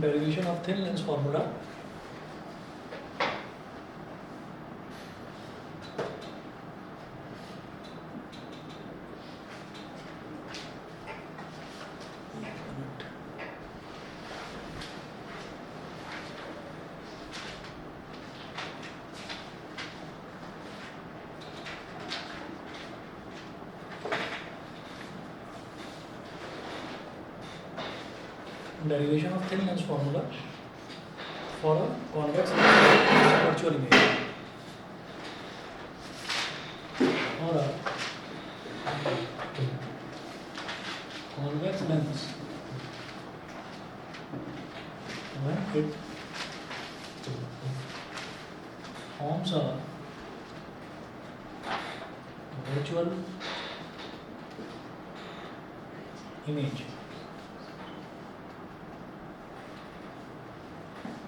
Derivation of thin lens formula. Derivation of thin lens formula for a convex virtual image or a convex lens when it forms a virtual image.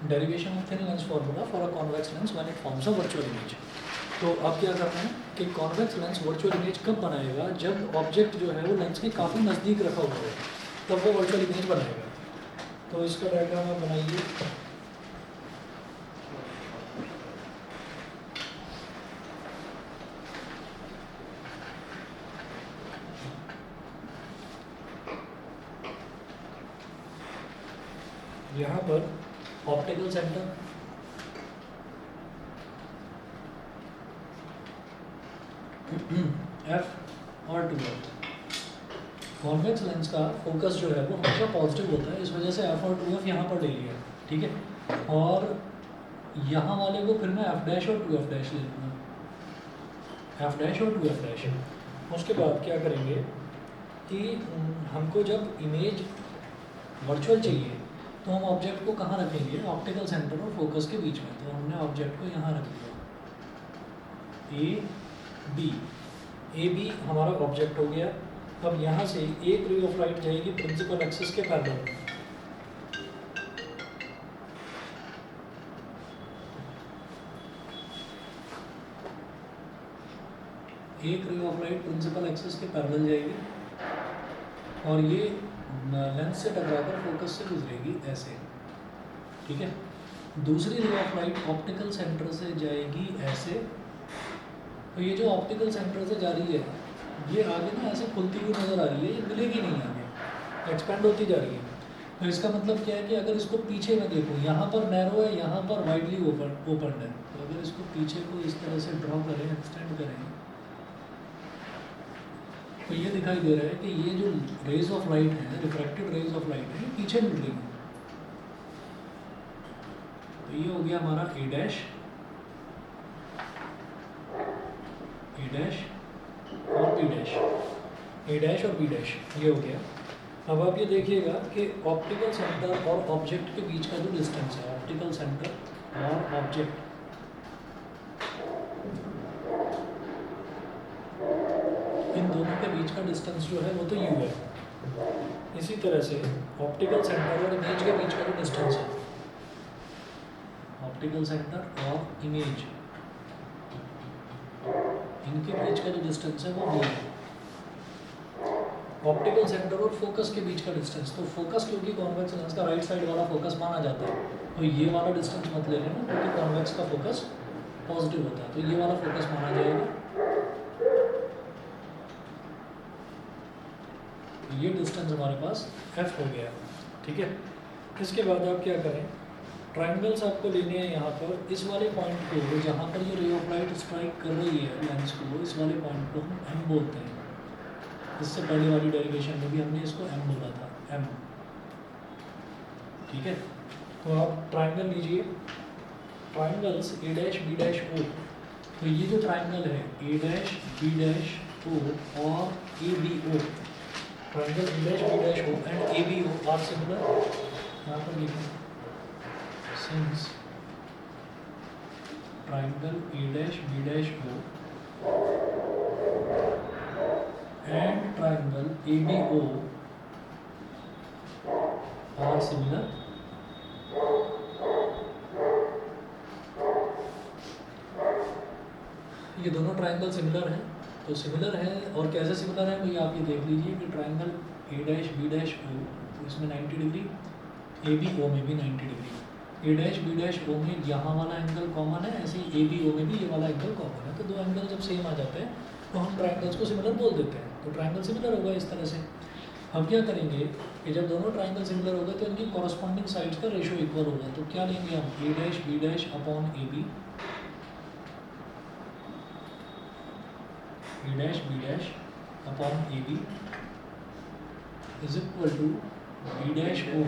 Derivation of thin lens formula for a convex lens when it forms a virtual image. तो आप क्या करते हैं कि convex lens virtual image कब बनाएगा, जब object जो है वो लेंस के काफ़ी नज़दीक रखा हुआ है, तब वो वर्चुअल इमेज बनाएगा. तो इसका डायग्राम आप बनाइए. यहाँ पर ऑप्टिकल सेंटर, F और 2F. कॉन्वेक्स लेंस का फोकस जो है वो हमेशा पॉजिटिव होता है, इस वजह से F और 2F यहाँ पर ले लिया, ठीक है. और यहाँ वाले को फिर मैं F डैश और 2F डैश ले लूँगा, F डैश और 2F डैश. उसके बाद क्या करेंगे कि हमको जब इमेज वर्चुअल चाहिए तो हम ऑब्जेक्ट को कहाँ रखेंगे, ऑप्टिकल सेंटर और फोकस के बीच में. तो हमने ऑब्जेक्ट को यहाँ रख दिया, ए बी हमारा ऑब्जेक्ट हो गया. अब यहाँ से एक रे ऑफ लाइट जाएगी प्रिंसिपल एक्सिस के पैरेलल में. एक ray of light principal axis के पैरेलल जाएगी और ये लेंस से टकराकर फोकस से गुजरेगी ऐसे, ठीक है. दूसरी रे ऑफ लाइट ऑप्टिकल सेंटर से जाएगी ऐसे. तो ये जो ऑप्टिकल सेंटर से जा रही है ये आगे ना ऐसे खुलती हुई नज़र आ रही है, ये मिलेगी नहीं आगे, एक्सपेंड होती जा रही है. तो इसका मतलब क्या है कि अगर इसको पीछे में देखो, यहाँ पर नैरो है, यहाँ पर वाइडली ओपन है. तो अगर इसको पीछे को इस तरह से ड्रॉ करें, एक्सटेंड करें, तो ये दिखाई दे रहा है कि ये जो रेज ऑफ लाइट है, रिफ्रैक्टेड रेज ऑफ लाइट है, ये पीछे मिल रही है. तो ये हो गया हमारा ए डैश और बी डैश, ए डैश और बी डैश, ये हो गया. अब आप ये देखिएगा कि ऑप्टिकल सेंटर और ऑब्जेक्ट के बीच का जो डिस्टेंस है, ऑप्टिकल सेंटर और ऑब्जेक्ट, इन दोनों के बीच का डिस्टेंस जो है वो तो u है. इसी तरह से ऑप्टिकल सेंटर और इमेज के बीच का जो डिस्टेंस है, ऑप्टिकल सेंटर और इमेज, इनके बीच का जो डिस्टेंस है वो v है. ऑप्टिकल सेंटर और फोकस के बीच का डिस्टेंस, तो फोकस क्योंकि कॉन्वेक्स लेंस का राइट साइड वाला फोकस माना जाता है, तो ये वाला डिस्टेंस मत ले लेना क्योंकि कॉन्वेक्स का फोकस पॉजिटिव होता है, तो ये वाला फोकस माना जाएगा. ये डिस्टेंस हमारे पास f हो गया, ठीक है. इसके बाद आप क्या करें, ट्रायंगल्स आपको लेने हैं. यहाँ पर इस वाले पॉइंट को, जहाँ पर ये रे ऑफ लाइट स्ट्राइक कर रही है लेंस को, इस वाले पॉइंट को हम m बोलते हैं. इससे पहले वाली डेरिवेशन में भी हमने इसको m बोला था, m, ठीक है. तो आप ट्रायंगल लीजिए, triangles A dash B dash O. तो ये जो ट्रायंगल है A dash B dash O और A B O, triangle A dash B dash O and A B O are similar. यहाँ पर लिखें, since triangle A dash B dash O and triangle ABO are similar. ये दोनों triangle similar हैं. तो similar है और कैसे सिमिलर है, तो ये आप ये देख लीजिए कि triangle A dash B dash O, तो इसमें 90 डिग्री ए बी ओ में भी 90 डिग्री। ए डैश बी डैश ओ में यहाँ वाला एंगल कॉमन है, ऐसे ही ए बी ओ में भी ये वाला एंगल कॉमन है। तो दो एंगल जब सेम आ जाते हैं तो हम ट्राइंगल्स को सिमिलर बोल देते हैं। तो ट्राइंगल सिमिलर होगा इस तरह से। हम क्या करेंगे कि जब दोनों ट्राइंगल सिमिलर होगा तो इनकी कॉरस्पॉन्डिंग साइड्स का रेशियो इक्वल होगा। तो क्या लेंगे हम, A dash B dash upon A B, A dash B dash upon A B is equal to B dash O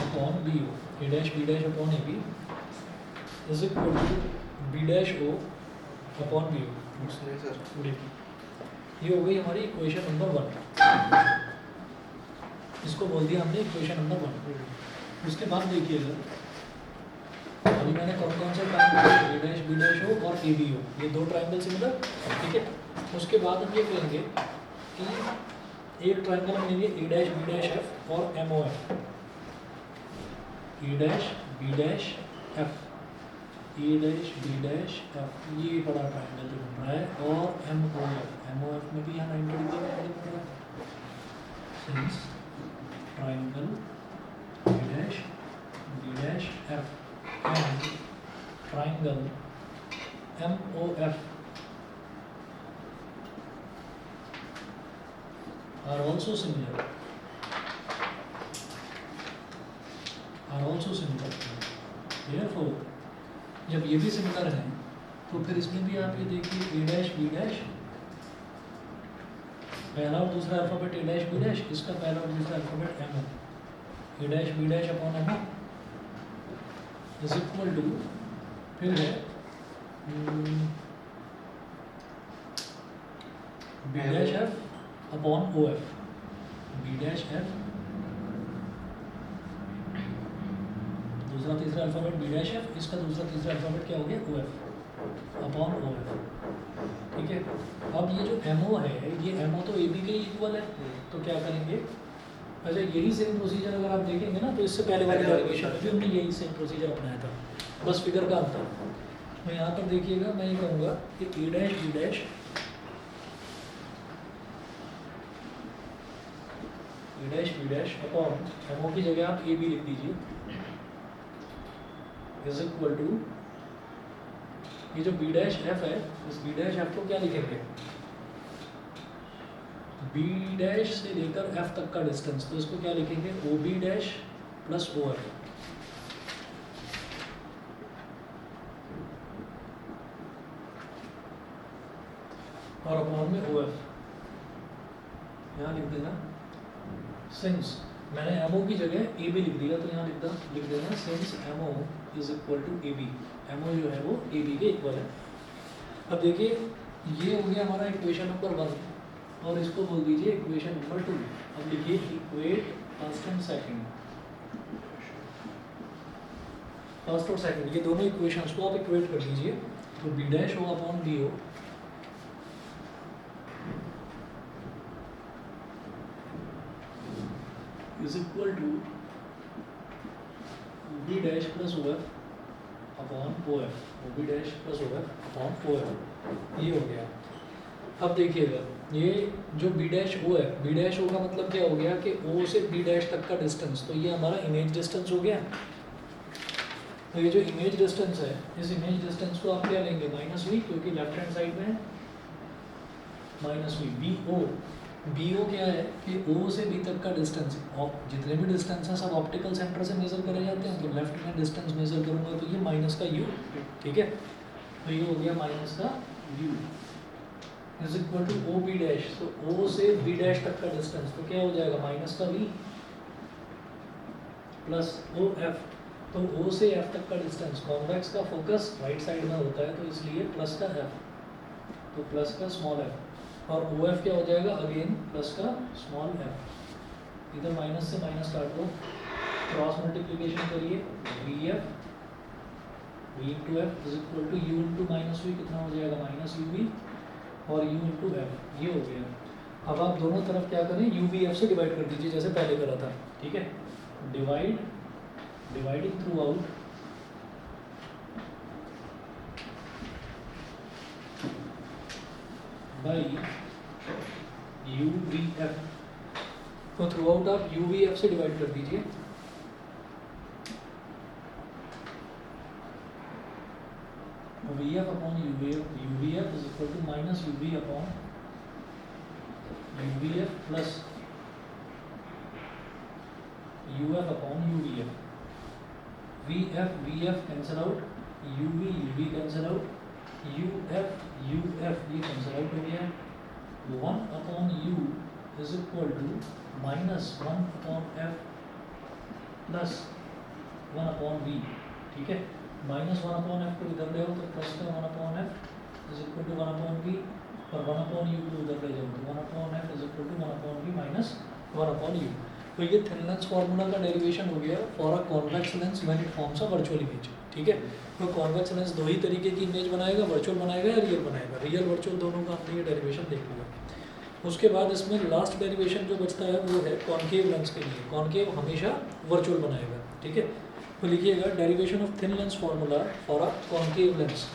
upon B O. A dash B dash upon A B is equal to B dash O upon B O. ये हो गई हमारी equation number 1। इसको बोल दिया हमने equation number 1। उसके बाद देखिएगा अभी मैंने कौन कौन से triangle, A dash B dash हो और ए बी हो, ये दो ट्राइंगल सिमिलर, ठीक है। उसके बाद हम ये करेंगे कि एक ट्राइंगल हम लेंगे ए डैश बी डैश एफ और M O F, A dash B dash F, A dash B dash F, ये बड़ा ट्राइंगल जो बन रहा है, और एम ओ एफ में भी यहाँ 90 डिग्री का बन रहा है। Since triangle A dash B dash F and triangle MOF are also similar. Therefore, जब ये भी सिमिलर है तो फिर इसमें भी आप ये देखिए ए डैश बी डैश, पहला और दूसरा alphabet A dash B dash, इसका पहला और दूसरा alphabet M O, A dash B dash upon M O is equal to, फिर है B dash F upon O F, B dash F, दूसरा तीसरा अल्फाबेट बी डैश एफ, इसका दूसरा तीसरा अल्फाबेट क्या हो गया, O F upon O F, ठीक है। अब ये जो एम ओ है, ये एम ओ तो ए बी के इक्वल है, तो क्या करेंगे, अच्छा यही सेम प्रोसीजर अगर आप देखेंगे ना तो इससे पहले वाले डेरिवेशन में भी हमने यही सेम प्रोसीजर अपनाया था, बस फिगर का अंतर। तो यहाँ पर देखिएगा मैं ये कहूँगा कि A dash B dash, A dash B dash upon M O की जगह आप ए बी लिख दीजिए, इज इक्वल टू, ये जो बी डैश एफ है, इस बी डैश एफ को क्या लिखेंगे, बी डैश से लेकर एफ तक का डिस्टेंस, तो इसको क्या लिखेंगे, O B dash plus O F, और अपॉन में ओ एफ यहाँ लिख देना। सिंस मैंने एम ओ की जगह ए बी लिख दिया तो यहाँ लिख देना since M O is equal to A B, M O जो है वो ए बी के इक्वल है। अब देखिए ये हो गया हमारा इक्वेशन नंबर 1, और इसको बोल दीजिए इक्वेशन नंबर 2। अब लिखिए equate first and second, first और सेकंड ये दोनों इक्वेशंस को आप इक्वेट कर लीजिए। तो B dash O upon B O is equal to B dash plus O F upon O F, O B dash plus O F upon O F, ये हो गया। अब देखिएगा ये जो बी डैश ओ है, बी डैश ओ का मतलब क्या हो गया कि ओ से बी डैश तक का डिस्टेंस, तो ये हमारा इमेज डिस्टेंस हो गया। तो ये जो इमेज डिस्टेंस है, इस इमेज डिस्टेंस को आप क्या लेंगे, माइनस वी, क्योंकि लेफ्ट हैंड साइड में है माइनस वी। बी ओ क्या है कि ओ से बी तक का डिस्टेंस, जितने भी डिस्टेंस हैं सब ऑप्टिकल सेंटर से मेजर करे जाते हैं, तो लेफ्ट में डिस्टेंस मेजर करूँगा तो ये माइनस का यू, ठीक है। तो ये हो गया माइनस का U is equal to O B dash, तो ओ से बी डैश तक का डिस्टेंस तो क्या हो जाएगा, माइनस का वी प्लस ओ एफ, तो ओ से एफ तक का डिस्टेंस, कॉन्वेक्स का फोकस राइट साइड में होता है तो इसलिए प्लस का एफ, तो प्लस का स्मॉल एफ, और ओ एफ क्या हो जाएगा, अगेन प्लस का स्मॉल एफ, इधर माइनस से माइनस काट दो, क्रॉस मल्टीप्लिकेशन करिए, V F V into F is equal to U into minus V, कितना हो जाएगा, माइनस यू वी, और u इंटू एफ, ये हो गया। अब आप दोनों तरफ क्या करें, u v f से डिवाइड कर दीजिए जैसे पहले करा था, ठीक है। Dividing throughout by u v f तो थ्रू आउट आप यू वी एफ से डिवाइड कर दीजिए। V F upon U V F is equal to minus U V upon U V F plus U F upon U V F. V F cancel out, U V cancel out, U F ये cancel out हो गया। 1 upon U is equal to minus 1 upon F plus 1 upon V. ठीक है, minus 1 upon F को इधर ले आओ तो प्लस में 1 upon F is equal to 1 upon V, और 1 अपॉन यू को उधर ले जाओ तो 1 upon F is equal to 1 upon V minus 1 upon U. तो ये थिन लेंस फार्मूला का डेरिवेशन हो गया for a convex lens when it forms a virtual image. ठीक है, तो कॉन्वेक्स लेंस दो ही तरीके की इमेज बनाएगा, वर्चुअल बनाएगा या रियल बनाएगा। रियल वर्चुअल दोनों का हमने ये डेरिवेशन देख लिया। उसके बाद इसमें लास्ट डेरिवेशन जो बचता है वो है कॉन्केव लेंस के लिए। कॉन्केव हमेशा वर्चुअल बनाएगा। ठीक है, तो लिखिएगा derivation of thin lens formula for a concave lens.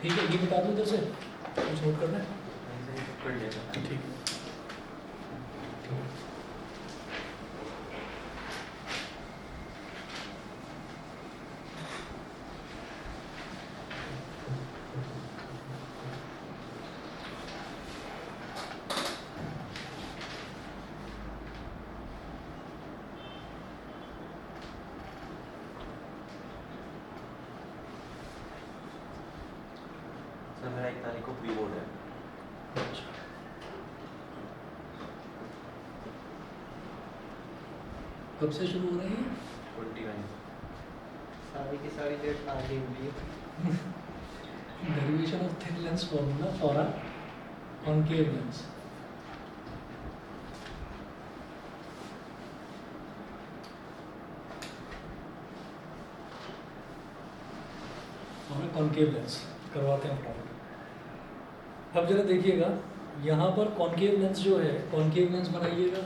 ठीक है, ये बता दो इधर से, कुछ नोट करना है। ठीक है, मेरा 1 तारीख को प्री बोर्ड है। कब से शुरू हो रही है? 29। सारी की सारी डेट आगे हुई है। Derivation of thin lens formula for a concave lens. हमें कॉन्केव लेंस करवाते हैं फटाफट। अब जरा देखिएगा, यहाँ पर कॉन्केव लेंस जो है, कॉन्केव लेंस बनाइएगा।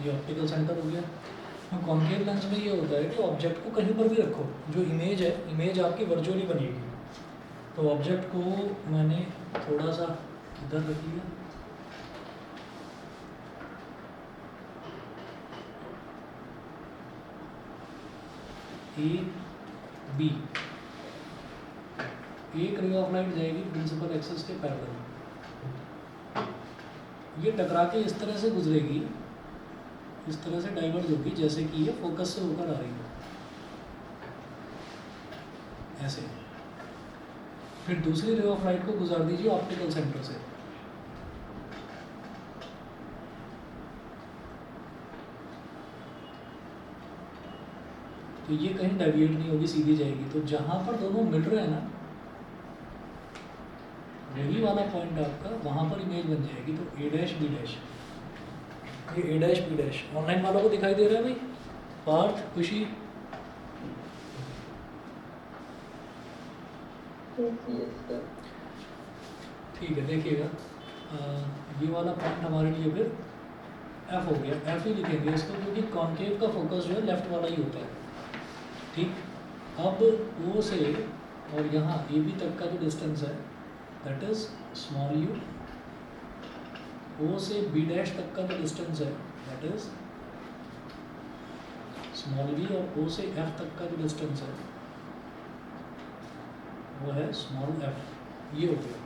ये ऑप्टिकल सेंटर हो गया। कॉन्केव लेंस में ये होता है कि ऑब्जेक्ट को कहीं पर भी रखो, जो इमेज है, इमेज आपकी वर्चुअली बनेगी। तो ऑब्जेक्ट को मैंने थोड़ा सा इधर रख लिया, ए बी, एक रे ऑफ लाइट जाएगी प्रिंसिपल एक्सिस के पैरेलल, ये टकरा के इस तरह से गुजरेगी, इस तरह से डाइवर्ज होगी जैसे कि ये फोकस से होकर आ रही है, ऐसे। फिर दूसरी रे ऑफ लाइट को गुजार दीजिए ऑप्टिकल सेंटर से, तो ये कहीं डेविएट नहीं होगी, सीधी जाएगी। तो जहां पर दोनों मिल रहे हैं ना, वही वाला पॉइंट आपका, वहां पर इमेज बन जाएगी। तो ए डैश बी डैश, ये ए डैश बी डैश ऑनलाइन वालों को दिखाई दे रहा है भाई? पार्थ, खुशी, ठीक है। देखिएगा ये वाला पॉइंट हमारे लिए फिर एफ हो गया, एफ ही लिखेंगे इसको, क्योंकि कॉन्केव का फोकस जो है लेफ्ट वाला ही होता है। ठीक, अब ओ से और यहाँ ए बी तक का जो डिस्टेंस है दैट इज स्मॉल यू, ओ से बी डैश तक का जो डिस्टेंस है दैट इज स्मॉल बी, और ओ से एफ तक का जो डिस्टेंस है वो है स्मॉल एफ। ये हो गया।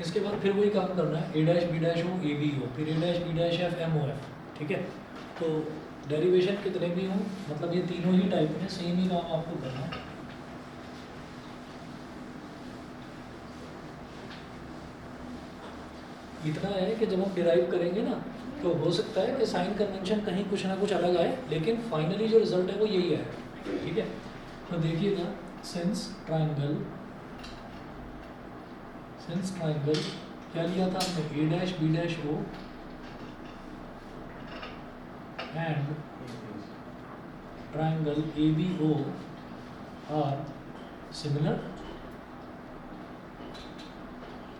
इसके बाद फिर वही काम करना है, ए डैश बी डैश हो, ए बी हो, फिर A dash B dash F, M O F. ठीक है, तो डेरिवेशन कितने भी हों, मतलब ये तीनों ही टाइप में सेम ही काम आपको करना है। इतना है कि जब हम डिराइव करेंगे ना, तो हो सकता है कि साइन कन्वेंशन कहीं कुछ ना कुछ अलग आए, लेकिन फाइनली जो रिजल्ट है वो यही है। ठीक है, तो देखिएगा, सिंस ट्राइंगल क्या लिया था हमने, A dash B dash O and triangle A B O are similar,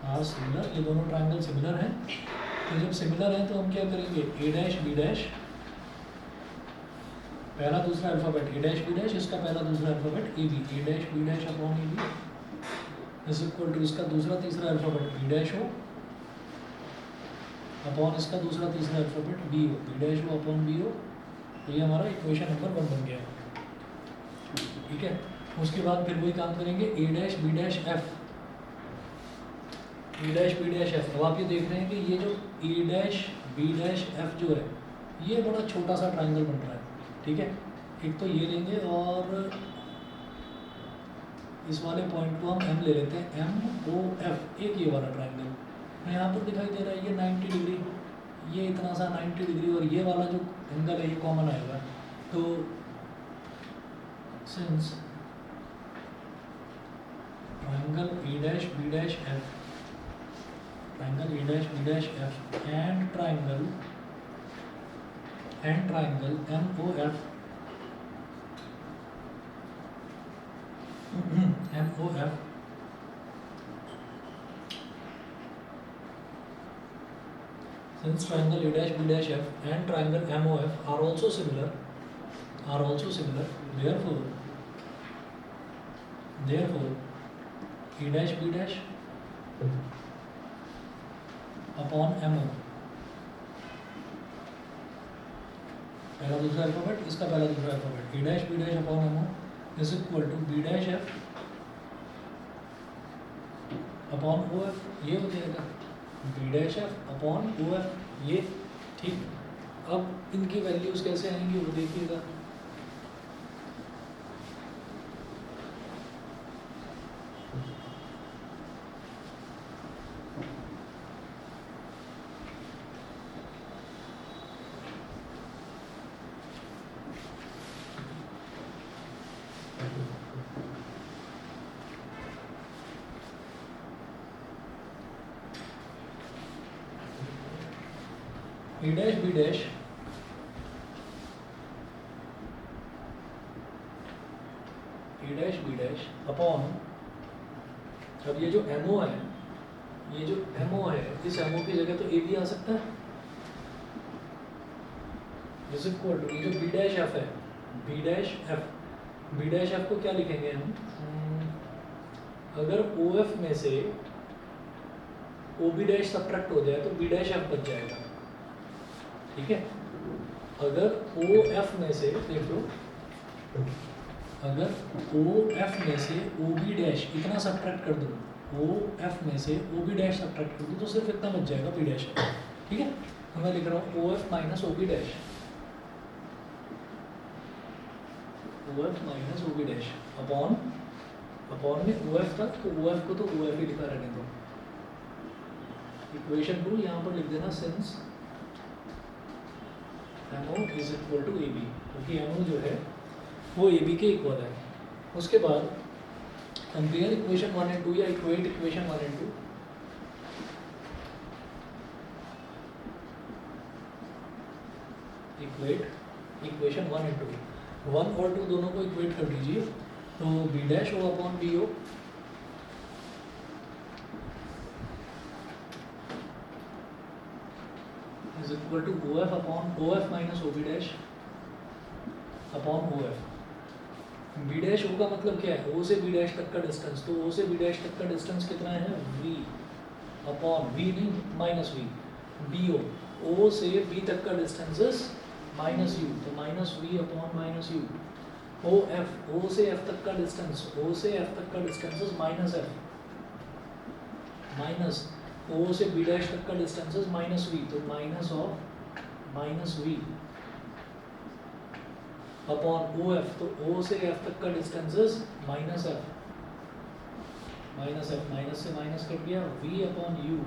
are similar, ये दोनों ट्रायंगल सिमिलर हैं। तो जब सिमिलर हैं तो हम क्या करेंगे, ए डैश बी डैश, पहला दूसरा alphabet A dash B dash, इसका पहला दूसरा alphabet A B, A dash B dash upon A B is equal to इसका दूसरा तीसरा alphabet B dash O upon इसका दूसरा तीसरा alphabet B O, B dash O upon B O. तो ये हमारा इक्वेशन नंबर 1 बन गया। ठीक है, उसके बाद फिर वही काम करेंगे, ए dash B dash F, A dash B dash F. अब आप ये देख रहे हैं कि ये जो ए डैश बी डैश एफ जो है, ये बड़ा छोटा सा ट्रायंगल बन रहा है। ठीक है, एक तो ये लेंगे और इस वाले पॉइंट को हम एम ले लेते हैं, एम ओ एफ, एक ये वाला ट्रायंगल यहाँ पर दिखाई दे रहा है, ये 90 डिग्री, ये इतना सा 90 डिग्री, और ये वाला जो एंगल है ये कॉमन आएगा। तो since triangle A dash B dash F, triangle A dash B dash F and triangle M O F, M O F since triangle A dash B dash F and triangle MOF are also similar, therefore A dash B dash upon MO, पहला दूसरा alphabet, इसका पहला दूसरा alphabet, A dash B dash upon MO is equal to B dash F upon OF, ये हो जाएगा B dash F upon O F, ये ठीक। अब इनकी वैल्यूज कैसे आएंगी वो देखिएगा। A dash B dash upon, अब ये जो एमओ है, ये जो एमओ है, इस एमओ की जगह तो ए बी आ सकता है, इज इक्वल टू ये जो बी डैश एफ है, बी डैश एफ को क्या लिखेंगे हम, अगर ओ एफ में से ओ बी डैश सब्ट्रैक्ट हो जाए तो बी डैश एफ बच जाएगा। ठीक है, अगर ओ एफ में से देख लो, अगर ओ एफ में से ओ बी डैश इतना सब्ट्रैक्ट कर दूँ, ओ एफ में से ओ बी डैश सब्ट्रैक्ट कर दूँ तो सिर्फ इतना बच जाएगा बी डैश। ठीक है, तो मैं लिख रहा हूँ O F minus O B dash, O F minus O B dash upon में ओ एफ तक, तो ओ एफ को तो ओ एफ ही लिखा रहने दो। इक्वेशन 2 यहाँ पर लिख देना, since MO is equal to A B, क्योंकि MO जो है वो ए बी के इक्वल है। उसके बाद कंपेयर इक्वेशन 1 एंड 2 या equate equation 1 and 2। Equate equation 1 and 2, 1 और 2 दोनों को इक्वेट कर दीजिए, तो B dash O upon B O is equal to OF upon OF minus OB dash upon OF। B dash O का मतलब क्या है, O से B dash तक का डिस्टेंस, तो O से B dash तक का डिस्टेंस कितना है, V अपॉन V नहीं माइनस V, BO, O से B तक का डिस्टेंस इज माइनस U, तो minus V upon minus U। OF, O से F तक का डिस्टेंस, O से F तक का distance is minus F, minus O से B डैश तक का डिस्टेंस इज माइनस V, तो minus of minus V upon OF, तो O से F तक का distance is minus F, minus से माइनस कट गया, V upon U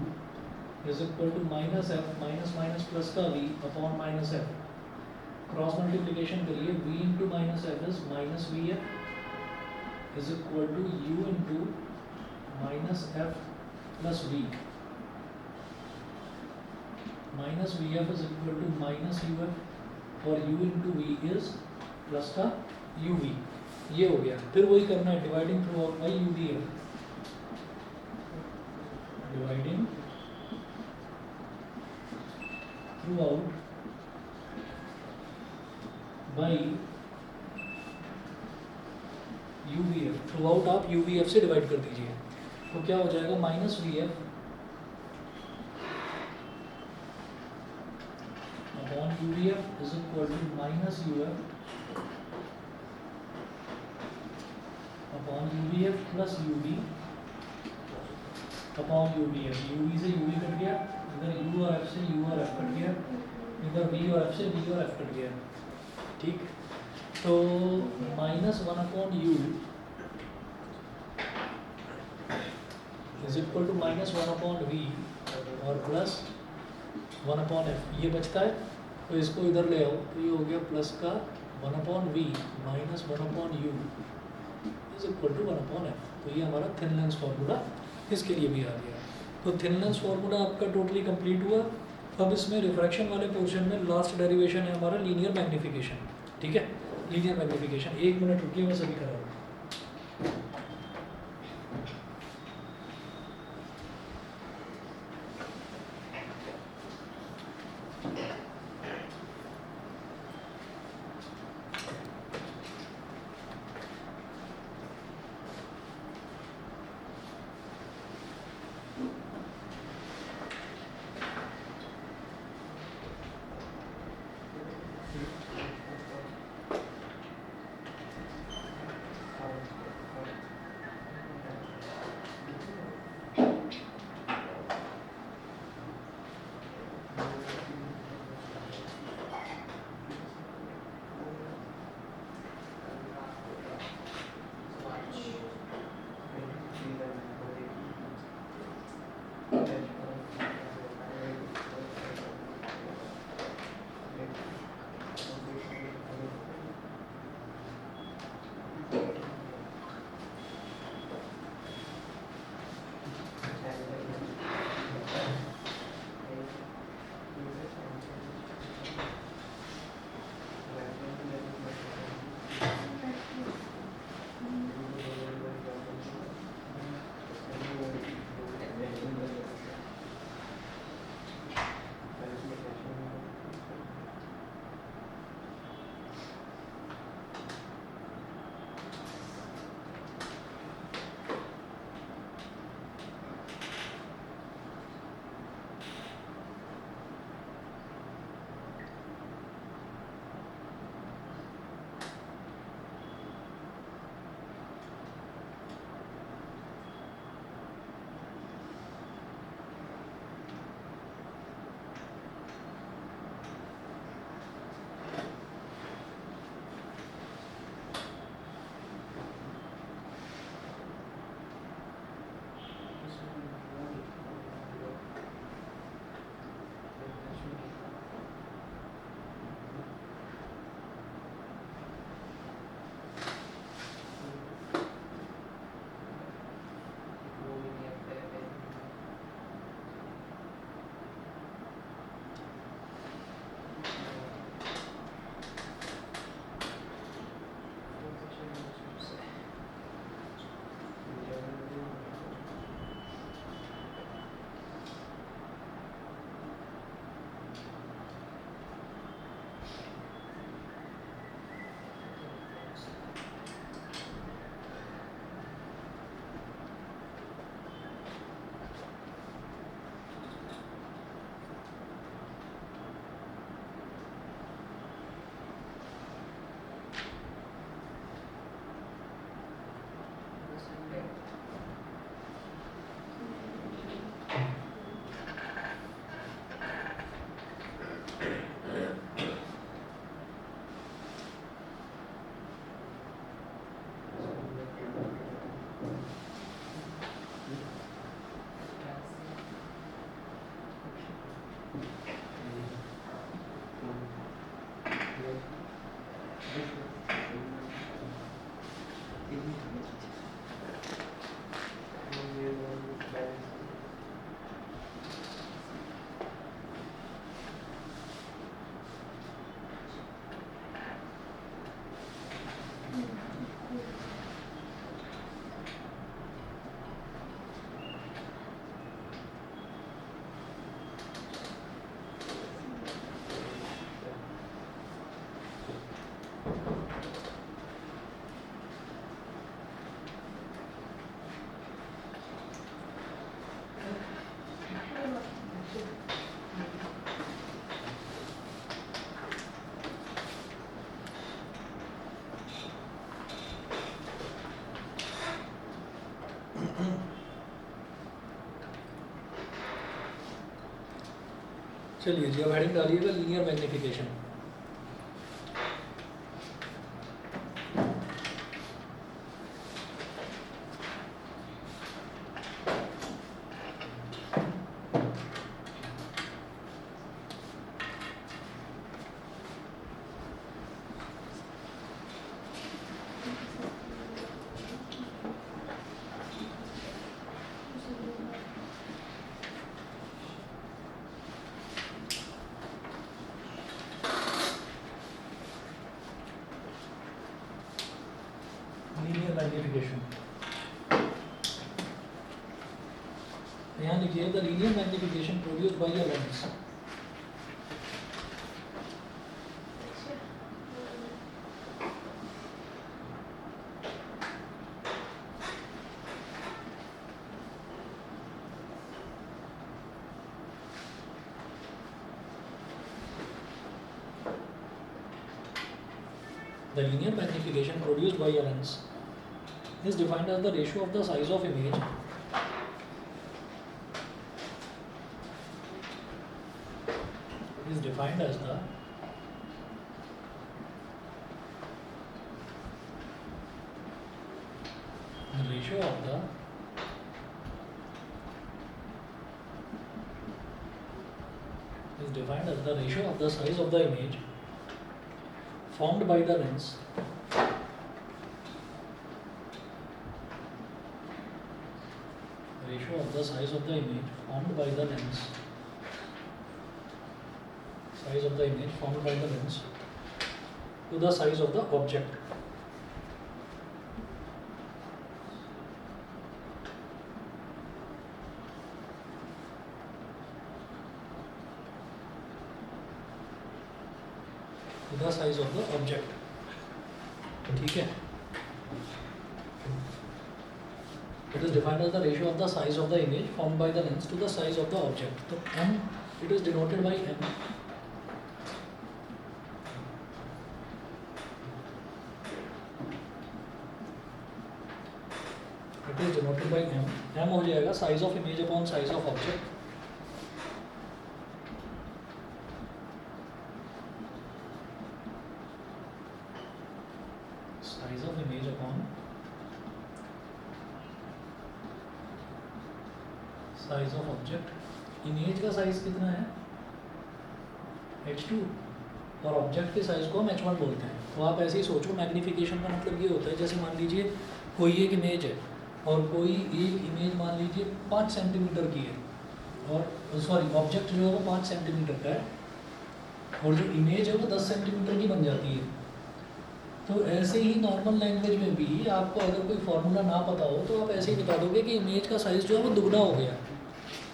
is equal to minus F minus minus plus का V upon minus F। Cross multiplication करिए, V into minus F is minus VF is equal to U into minus F plus V, minus V F is equal to minus U F और U into V is plus का U V. ये हो गया, फिर वही करना है, dividing throughout by U V F, dividing throughout by UVF, throughout आप UVF से डिवाइड कर दीजिए, तो क्या हो जाएगा minus VF upon UVF is equal to minus UF upon UVF plus UV upon UVF, UV से UV कट गया, इधर U और F से U और F कट गया, इधर V और F से V और F कट गया, ठीक। तो minus 1 upon U is equal to minus 1 upon V और प्लस 1 अपॉन F, ये बचता है तो इसको इधर ले आओ, तो ये हो गया प्लस का 1 upon V minus 1 upon U is equal to 1 upon F। तो ये हमारा थिन लेंस फार्मूला इसके लिए भी आ गया। तो थिन लेंस फार्मूला आपका टोटली कंप्लीट हुआ। अब इसमें रिफ्रैक्शन वाले पोर्शन में लास्ट डेरिवेशन है हमारा लीनियर मैग्नीफिकेशन, ठीक है। लीनियर मैग्नीफिकेशन, 1 मिनट रुकिए, मैं सभी करा रहा हूँ। चलिए जी, अब हेडिंग डालिएगा लीनियर मैग्नीफिकेशन। लीनियर मैग्नीफिकेशन, यहाँ लिखिए the linear magnification produced by a lens The linear magnification produced by a lens is defined as the ratio of the size of image is defined as the ratio of the is defined as the ratio of the size of the image formed by the lens ratio of the size of the image formed by the lens size of the image formed by the lens to the size of the object. To the size of the object. ठीक है. It is defined as the ratio of the size of the image formed by the lens to the size of the object. So m, it is denoted by m. It is denoted by m. m हो जाएगा size of image upon size of object. Size of image upon size of object. Image का size कितना है? h2 और object के size को हम h1 बोलते हैं. तो आप ऐसे ही सोचो, मैग्नीफिकेशन का मतलब ये होता है जैसे मान लीजिए कोई एक इमेज है और कोई एक इमेज मान लीजिए 5 सेंटीमीटर की है और सॉरी ऑब्जेक्ट जो है वो 5 सेंटीमीटर का है और जो इमेज है वो 10 सेंटीमीटर की बन जाती है. तो ऐसे ही नॉर्मल लैंग्वेज में भी आपको अगर कोई फार्मूला ना पता हो तो आप ऐसे ही बता दोगे कि इमेज का साइज़ जो है वो दुगना हो गया.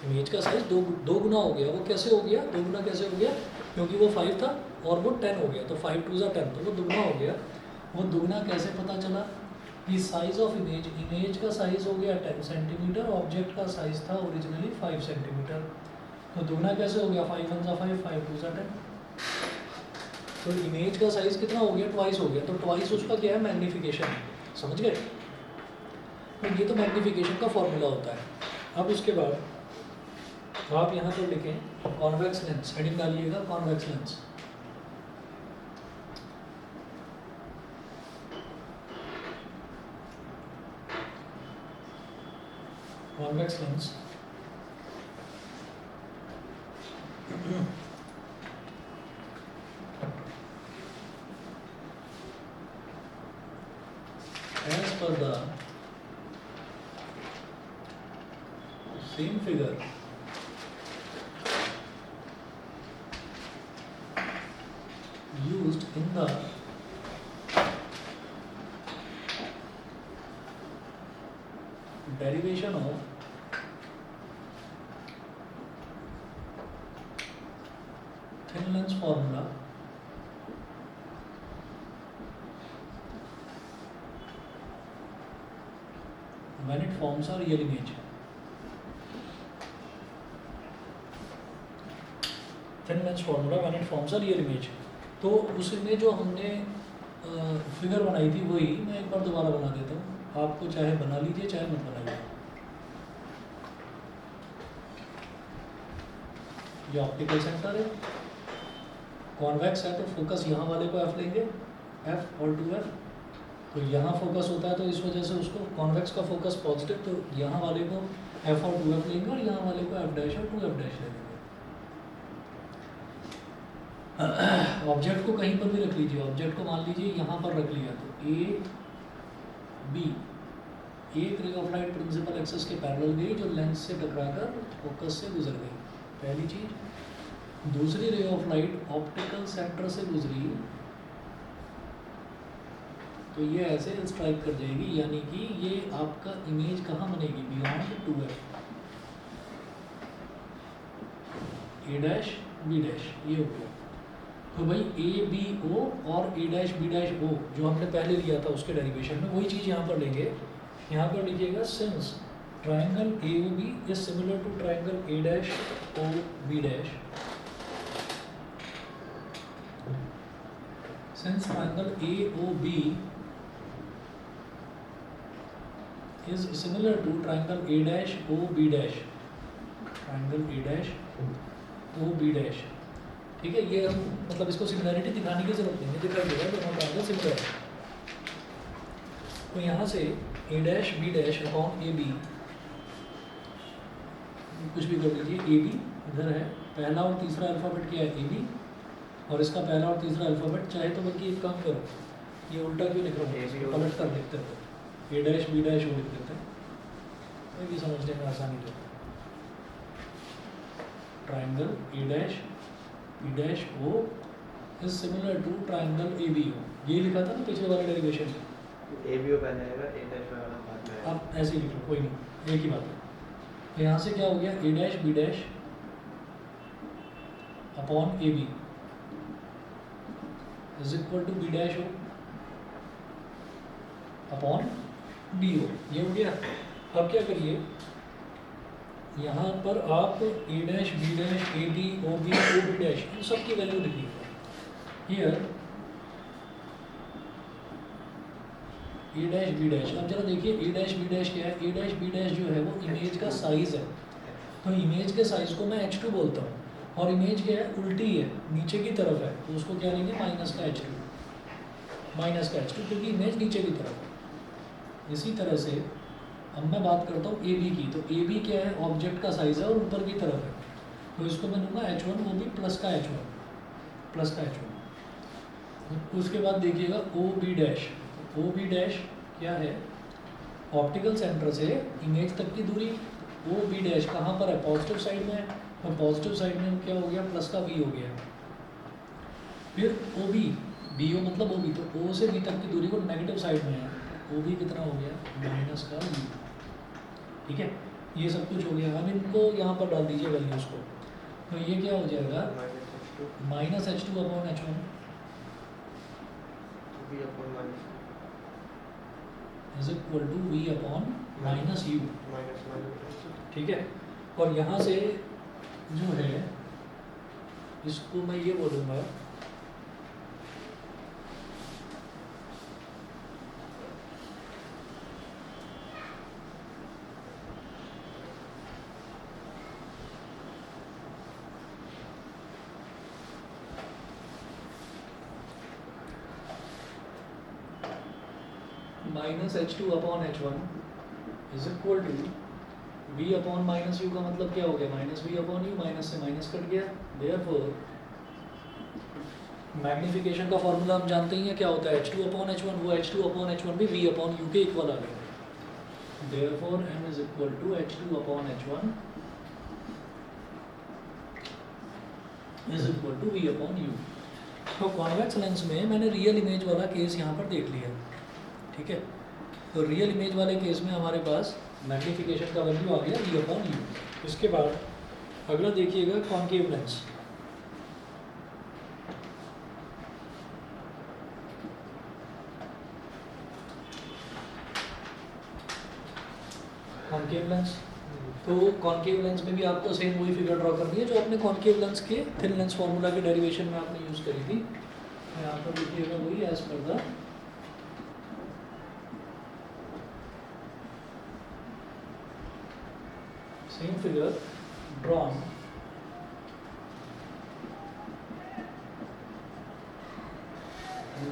इमेज का साइज़ दो गुना हो गया. वो कैसे हो गया? दो गुना कैसे हो गया? क्योंकि वो 5 था और वो 10 हो गया, तो 5 2 ज़ा 10, तो वो दुगना हो गया. वो दुगना कैसे पता चला? कि साइज़ ऑफ इमेज का साइज़ हो गया 10 सेंटीमीटर, ऑब्जेक्ट का साइज़ था ओरिजिनली 5 सेंटीमीटर. तो दुगना कैसे हो गया? 5 1 ज़ा 5, 5 2 ज़ा 10. तो इमेज का साइज़ कितना हो गया? ट्वाइस हो गया. तो ट्वाइस उसका क्या है? मैग्नीफिकेशन. समझ गए? तो ये तो मैग्नीफिकेशन का फॉर्मूला होता है. अब उसके बाद तो आप यहाँ पर लिखें कॉन्वेक्स लेंस. हेडिंग डालिएगा convex lens. Convex lens as per the same figure used in the derivation of thin lens formula when it forms a real image. Thin lens formula when it forms a real image. तो उसमें जो हमने figure बनाई थी वही मैं एक बार दोबारा बना देता हूँ. आपको चाहे बना लीजिए चाहे मत बनाइए. ये ऑप्टिकल सेंटर है, कॉन्वेक्स है तो फोकस यहाँ वाले को एफ लेंगे, एफ और टू एफ, तो यहाँ फोकस होता है तो इस वजह से उसको कॉन्वेक्स का फोकस पॉजिटिव, तो यहाँ वाले को एफ और टू एफ लेंगे और यहाँ वाले को एफ डैश और टू एफ डैश ले लेंगे। ऑब्जेक्ट को कहीं पर भी रख लीजिए, ऑब्जेक्ट को मान लीजिए यहाँ पर रख लिया तो ए बी, एक ray of light principal axis के पैरेलल गई जो लेंस से टकराकर फोकस से गुजर गई, पहली चीज। दूसरी रे ऑफ लाइट ऑप्टिकल सेंटर से गुजरी तो ये ऐसे स्ट्राइक कर जाएगी, यानी कि ये आपका इमेज कहाँ बनेगी, beyond two F, A dash B dash, ये हो गया। तो भाई ए बी ओ और A dash B dash O जो हमने पहले लिया था उसके डेरिवेशन में, वही चीज़ यहाँ पर लेंगे। यहाँ पर लिखिएगा since triangle A O B is similar to triangle A dash O B dash, since triangle A O B is similar to triangle A dash O B dash, triangle A dash O B dash, ठीक है। ये हम मतलब इसको similarity दिखाने की जरूरत नहीं है, दिखाई देगा दोनों ट्राइंगल सिमिलर है। तो यहाँ से A dash B dash upon A B, कुछ भी कर लीजिए, A B इधर है, पहला और तीसरा अल्फ़ाबेट क्या है A B, और इसका पहला और तीसरा अल्फ़ाबेट चाहे तो बल्कि एक काम करो, ये उल्टा क्यों लिख रहा हूँ, पलट कर लिखते हो, ए डैश बी डैश वो लिख देते हैं, कोई भी समझने में आसानी हो। Triangle A dash B dash O is similar to triangle A B O, ये लिखा था ना पिछले वाले डेरिवेशन में, ए बी ओ पहले आएगा, ए डैश वाला बाद में आएगा। आप ऐसे ही लिख लो, कोई नहीं, एक ही बात है। तो यहाँ से क्या हो गया, A dash B dash upon A B is equal to B dash O upon D O, ये हो गया। अब क्या करिए, यहाँ पर आप A dash B dash A B O B O B dash इन सब की वैल्यू लिखिएगा। Here A dash B dash, अब जरा देखिए ए डैश बी डैश क्या है, ए डैश बी डैश जो है वो इमेज का साइज है, तो इमेज के साइज को मैं h2 बोलता हूँ, और इमेज क्या है, उल्टी है, नीचे की तरफ है, तो उसको क्या लेंगे, माइनस का h2, माइनस का h2, क्योंकि इमेज नीचे की तरफ है। इसी तरह से अब मैं बात करता हूँ ए बी की, तो ए बी क्या है, ऑब्जेक्ट का साइज है और ऊपर की तरफ है, तो इसको मैं लूँगा h1, वो भी प्लस का h1, प्लस का h1। उसके बाद देखिएगा O B dash, O B dash क्या है, ऑप्टिकल सेंटर से इमेज तक की दूरी, ओ बी डैश कहाँ पर है, पॉजिटिव साइड में है, और पॉजिटिव साइड में क्या हो गया, प्लस का वी हो गया। फिर ओ बी, बी ओ मतलब ओ बी, तो ओ से बी तक की दूरी को नेगेटिव साइड में है, ओ बी कितना हो गया, माइनस का वी, ठीक है। ये सब कुछ हो गया। अब इनको यहाँ पर डाल दीजिए वैल्यूज़ को, तो ये क्या हो जाएगा, minus h2 upon h1 is equal to V upon minus U, ठीक है। और यहाँ से जो है इसको मैं ये बोलूँगा, minus h2 upon h1 is equal to v upon minus U, का मतलब क्या हो गया, minus v upon U, minus से माइनस कट गया। देयरफॉर मैग्नीफिकेशन का फॉर्मूला हम जानते ही हैं क्या होता है, h2 अपॉन h1, वो h2 अपॉन h1 भी v अपॉन u के इक्वल आ गया। देयरफॉर m is equal to h2 upon h1 is equal to v upon u। तो कॉन्वेक्स लेंस में मैंने रियल इमेज वाला केस यहाँ पर देख लिया, ठीक है। तो रियल इमेज वाले केस में हमारे पास मैग्नीफिकेशन का वैल्यू आ गया v अपॉन यू। इसके बाद अगला देखिएगा कॉन्केव लेंस। कॉन्केव लेंस, तो कॉन्केव लेंस में भी आपको सेम वही फिगर ड्रॉ करनी है जो अपने कॉन्केव लेंस के थिन लेंस फार्मूला के डेरिवेशन में आपने यूज़ करी थी। यहाँ पर देखिएगा वही as per the same figure drawn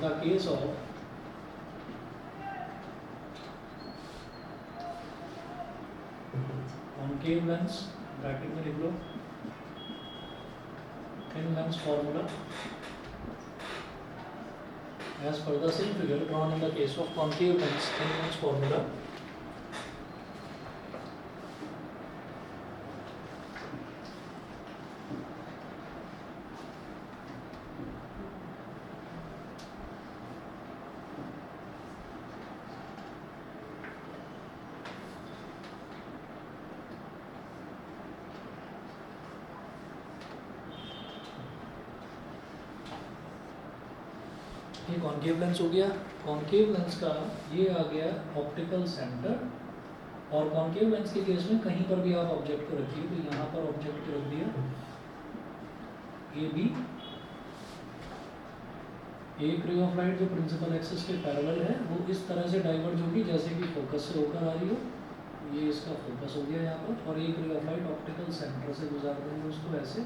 the case of concave lens, bracket में लिख लो, thin lens formula as per the same figure drawn in the case of concave lens, thin lens formula. ये कॉन्केव लेंस हो गया। Concave lens का ये आ गया optical centre, और कॉन्केव लेंस के केस में कहीं पर भी आप ऑब्जेक्ट को रखिए, तो यहाँ पर ऑब्जेक्ट को रख दिया ए बी, एक रे ऑफ लाइट जो प्रिंसिपल एक्सिस के पैरेलल है वो इस तरह से डाइवर्ज होगी जैसे कि फोकस से होकर आ रही हो, ये इसका फोकस हो गया यहाँ पर, और एक ray of light optical centre से गुजार देंगे उसको ऐसे,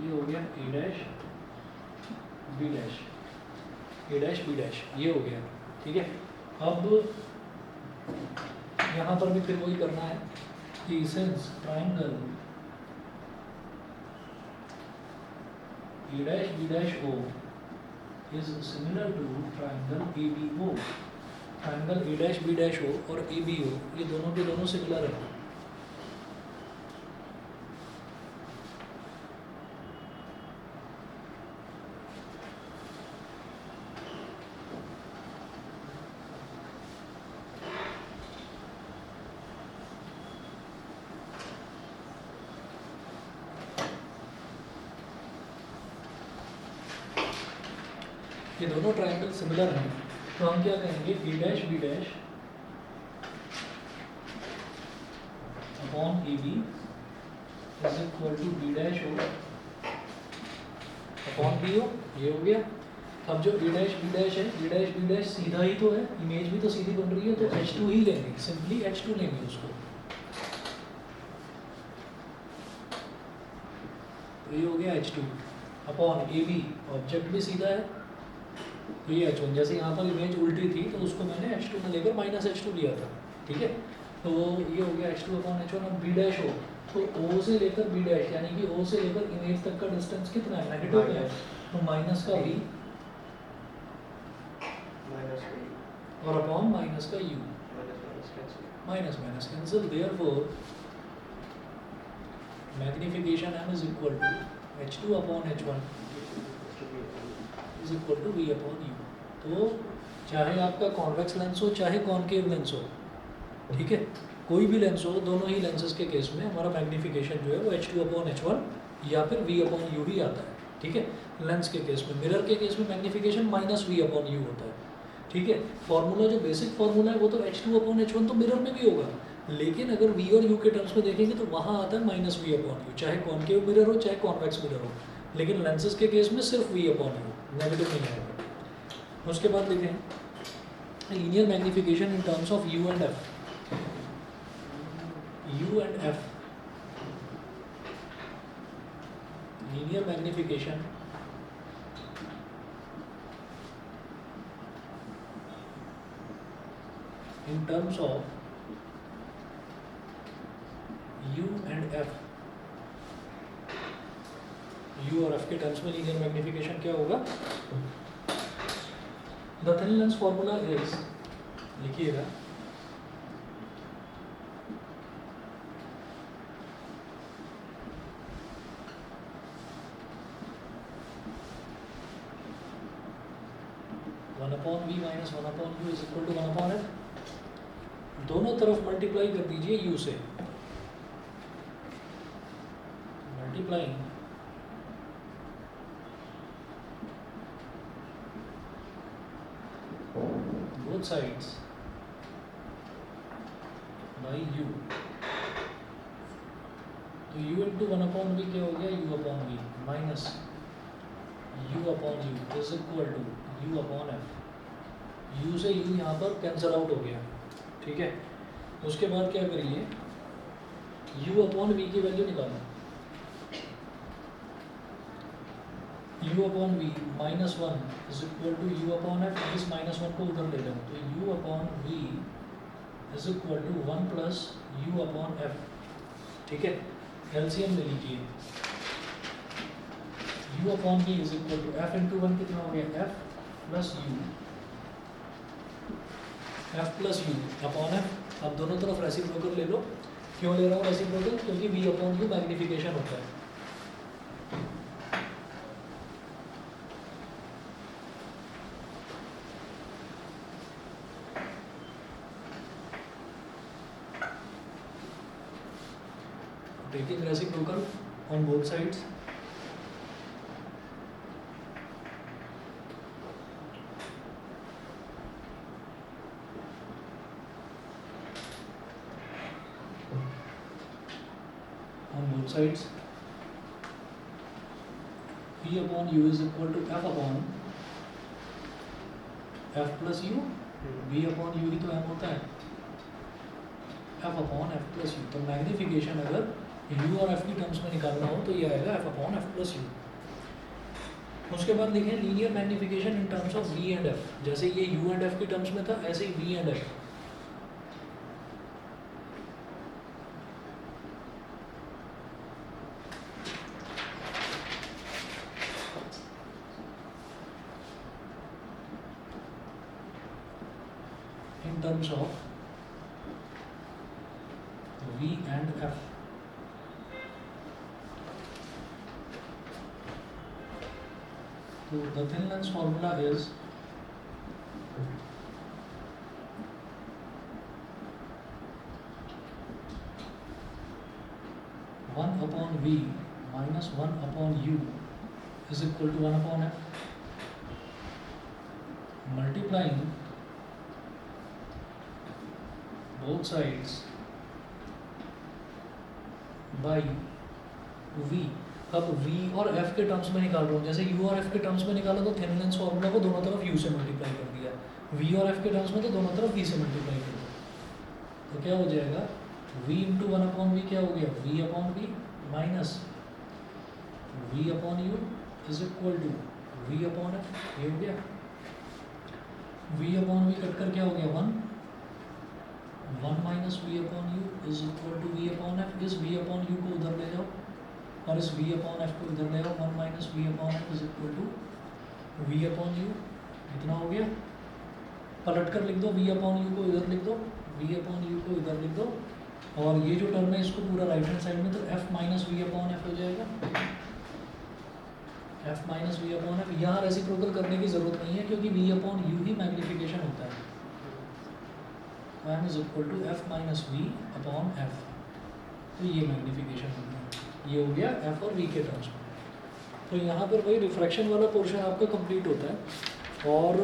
ये हो गया A dash B dash, A dash B dash, ये हो गया। ठीक है, अब यहाँ पर भी फिर वही करना है कि since triangle A dash B dash O is similar to triangle A B O, triangle A dash B dash O और ए बी ओ ये दोनों के दोनों सिमिलर है। ये दोनों ट्रायंगल सिमिलर हैं, तो हम क्या कहेंगे A dash B dash upon A B is equal to B dash O upon B O, ये हो गया। अब जो ए डैश बी डैश है, ए डैश बी डैश सीधा ही तो है, इमेज भी तो सीधी बन रही है, तो H2 ही लेंगे, सिंपली H2 लेंगे उसको, तो ये हो गया H2 upon A B, object भी सीधा है तो ये H1, जैसे यहाँ पर इमेज उल्टी थी तो उसको मैंने H2 में लेकर माइनस H2 लिया था। ठीक है, तो ये हो गया H2 अपॉन H1। अब बी डैश हो तो O से लेकर बी डैश यानी कि O से लेकर इमेज तक का डिस्टेंस कितना है, नेगेटिव है, तो माइनस का V और अपॉन माइनस का U, minus minus cancel, therefore magnification M is equal to H2 upon H1 is equal to V upon U। तो चाहे आपका कॉन्वेक्स लेंस हो चाहे कॉन्केव लेंस हो, ठीक है, कोई भी लेंस हो, दोनों ही लेंसेज के केस में हमारा मैग्निफिकेशन जो है वो H2 अपॉन H1 या फिर V अपॉन U ही आता है। ठीक है, लेंस के केस में, मिरर के केस में magnification minus V upon U होता है। ठीक है, फॉर्मूला जो बेसिक फॉर्मूला है वो तो H2 अपॉन H1 तो मिरर में भी होगा, लेकिन अगर V और U के टर्म्स में देखेंगे तो वहाँ आता है माइनस V अपॉन U, चाहे कॉन्केव मिरर हो चाहे कॉन्वेक्स मिरर हो, लेकिन लेंसेज के केस में सिर्फ V अपॉन U, नेगेटिव नहीं आएगा। उसके बाद लिखें linear magnification in terms of U and F, U and F, linear magnification in terms of U and F, U और F के टर्म्स में लीनियर मैग्निफिकेशन क्या होगा? The thin lens formula is, लिखिएगा, one upon V minus one upon U is equal to one upon F, दोनों तरफ multiply कर दीजिए U से, multiplying both sides by U, तो U into one upon V क्या हो गया, U upon V minus U upon U is equal to U upon F, U से U यहाँ पर कैंसिल आउट हो गया। ठीक है, उसके बाद क्या करिए, U अपॉन V की वैल्यू निकालो, u upon v minus one is equal to u upon f, इस माइनस वन को उधर ले जाओ तो u upon v is equal to one plus u upon f, ठीक है। एलसीएम ले लीजिए, u upon v is equal to f into one कितना हो गया f plus u upon f। अब दोनों तरफ रेसिप्रोकल ले लो। क्यों ले रहा हूँ रेसिप्रोकल? क्योंकि v अपॉन u मैग्निफिकेशन होता है। Taking reciprocal on both sides, sides, v upon u is equal to f upon f plus u, v upon u ही तो m होता है, f upon f plus u। तो magnification अगर u और f की terms में निकालना हो तो ये आएगा f upon f plus u। उसके बाद लिखें linear magnification in terms of v and f। जैसे ये u एंड f की टर्म्स में था, ऐसे ही v and f। terms of v and f। So the thin lens formula is one upon v minus one upon u is equal to one upon f, multiplying both sides by v। अब v और f के terms में निकाल रहा हूँ, जैसे u और f के टर्म्स में निकाला तो थिन लेंस फॉर्मूला को दोनों तरफ u से मल्टीप्लाई कर दिया, v और f के टर्म्स में तो दोनों तरफ v से मल्टीप्लाई कर दिया। तो क्या हो जाएगा v into one upon V क्या हो गया v upon v minus v upon u is equal to v upon f, ये हो गया। v अपॉन v कट कर क्या हो गया one minus V upon U is equal to V upon F. इस वी अपॉन यू को उधर ले जाओ और इस वी अपॉन एफ को इधर ले जाओ, one minus V upon F is equal to V upon U. इतना हो गया, पलट कर लिख दो, वी अपॉन यू को इधर लिख दो, वी अपॉन यू को इधर लिख दो, और ये जो टर्म है इसको पूरा राइट हैंड साइड में, तो F minus V upon F हो जाएगा, F minus V upon F. यहाँ रेसिप्रोकल करने की जरूरत नहीं है क्योंकि वी अपॉन यू ही मैग्निफिकेशन होता है। m is equal to f minus v upon f। तो ये मैग्निफिकेशन हो गया, ये हो गया f और v के टर्म्स में। तो यहाँ पर वही रिफ्रैक्शन वाला पोर्शन आपका कंप्लीट होता है और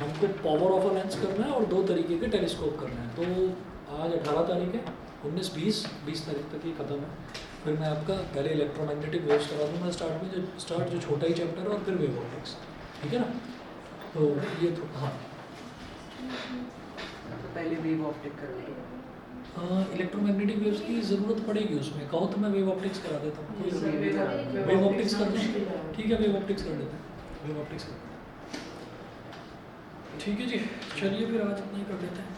हमको पावर ऑफ अ लेंस करना है और दो तरीके के टेलीस्कोप करना है। तो आज 18 तारीख है, 19-20 तारीख तक ये खत्म है। फिर मैं आपका पहले इलेक्ट्रोमैग्नेटिक वेव्स करा दूँगा स्टार्ट जो छोटा ही चैप्टर है, और फिर वेव ऑप्टिक्स, ठीक है ना। तो ये तो हाँ पहले वेव ऑप्टिक कर लो। इलेक्ट्रोमैग्नेटिक वेव्स की ज़रूरत पड़ेगी उसमें, कहो तो मैं वेव ऑप्टिक्स करा देता हूँ, वेव ऑप्टिक्स कर दूँ, ठीक है वेव ऑप्टिक्स कर देते हैं, वेव ऑप्टिक्स कर देते हैं, ठीक है जी। चलिए फिर आज इतना ही कर देते हैं।